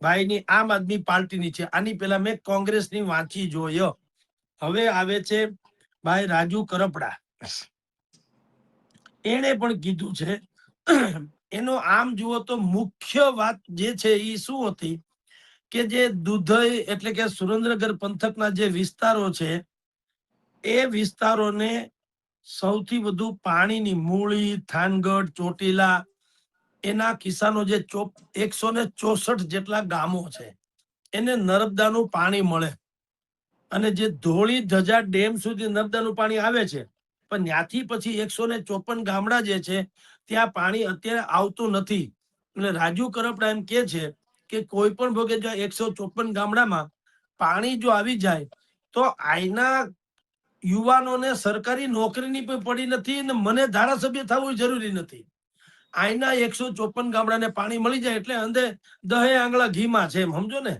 ભાઈની આમ આદમી પાર્ટીની છે. આની પેલા મેં કોંગ્રેસની વાંચી જોયો. હવે આવે છે ભાઈ રાજુ કરપડા. એને પણ કીધું છે. એનો આમ જુઓ તો મુખ્ય વાત જે છે એ શું હતી કે જે દુધઈ એટલે કે સુરેન્દ્રનગર પંથકના જે વિસ્તારો છે એ વિસ્તારોને સૌથી વધુ પાણીની મૂળી, થાનગઢ, ચોટીલા એના કિસ્સાનો જે 164 જેટલા ગામો છે એને નર્મદાનું પાણી મળે. અને જે ધોળી ધજા ડેમ સુધી નર્મદાનું પાણી આવે છે, પણ ત્યાંથી પછી 154 ગામડા જે છે ત્યાં પાણી અત્યારે આવતું નથી. એટલે રાજુ કરપડા એમ કે છે કે કોઈ પણ ભોગે જો 154 ગામડામાં પાણી જો આવી જાય તો આઈના યુવાનોને સરકારી નોકરીની પણ પડી નથી અને મને ધારાસભ્ય થવું જરૂરી નથી. આઈના 154 ગામડાને પાણી મળી જાય એટલે અંદે 10 આંગળા ઘીમાં છે, એમ સમજો ને.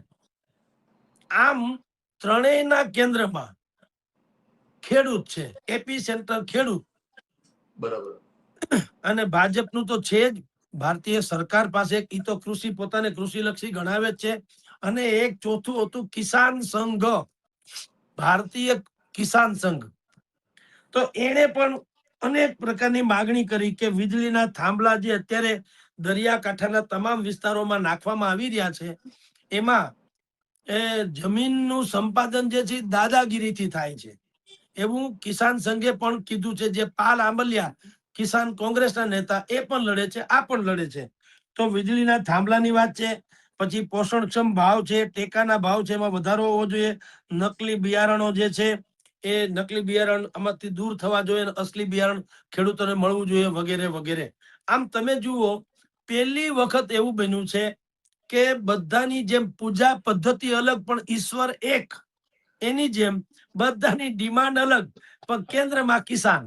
આમ ત્રણેયના કેન્દ્રમાં ખેડૂત છે, એપી સેન્ટર ખેડૂત. બરાબર. અને ભાજપનું તો છે જ. ભારતીય સરકાર પાસે ઈ તો કૃષિ પોતાને કૃષિલક્ષી ગણાવે જ છે. અને એક ચોથું હતું કિસાન સંઘ, ભારતીય કિસાન સંઘ. તો એને પણ અનેક પ્રકારની માગણી કરી કે વીજળીના થાંભલા જે અત્યારે દરિયાકાંઠાના તમામ વિસ્તારોમાં નાખવામાં આવી રહ્યા છે એમાં જમીનનું સંપાદન જે છે દાદાગીરીથી થાય છે એવું કિસાન સંઘે પણ કીધું છે. જે પાલ આંબલિયા કિસાન કોંગ્રેસના નેતા એ પણ લડે છે, આ પણ લડે છે. તો વીજળીના થાંભલાની વાત છે, પછી પોષણક્ષમ ભાવ છે, ટેકાના ભાવ છે એમાં વધારો હોવો જોઈએ, નકલી બિયારણો જે છે એ નકલી બિયારણ આમાંથી દૂર થવા જોઈએ, અસલી બિયારણ ખેડૂતોને મળવું જોઈએ, વગેરે વગેરે. આમ તમે જુઓ, પહેલી વખત એવું બન્યું છે કે બધાની જેમ પૂજા પદ્ધતિ અલગ પણ ઈશ્વર એક, એની જેમ બધાની ડિમાન્ડ અલગ પણ કેન્દ્રમાં કિસાન.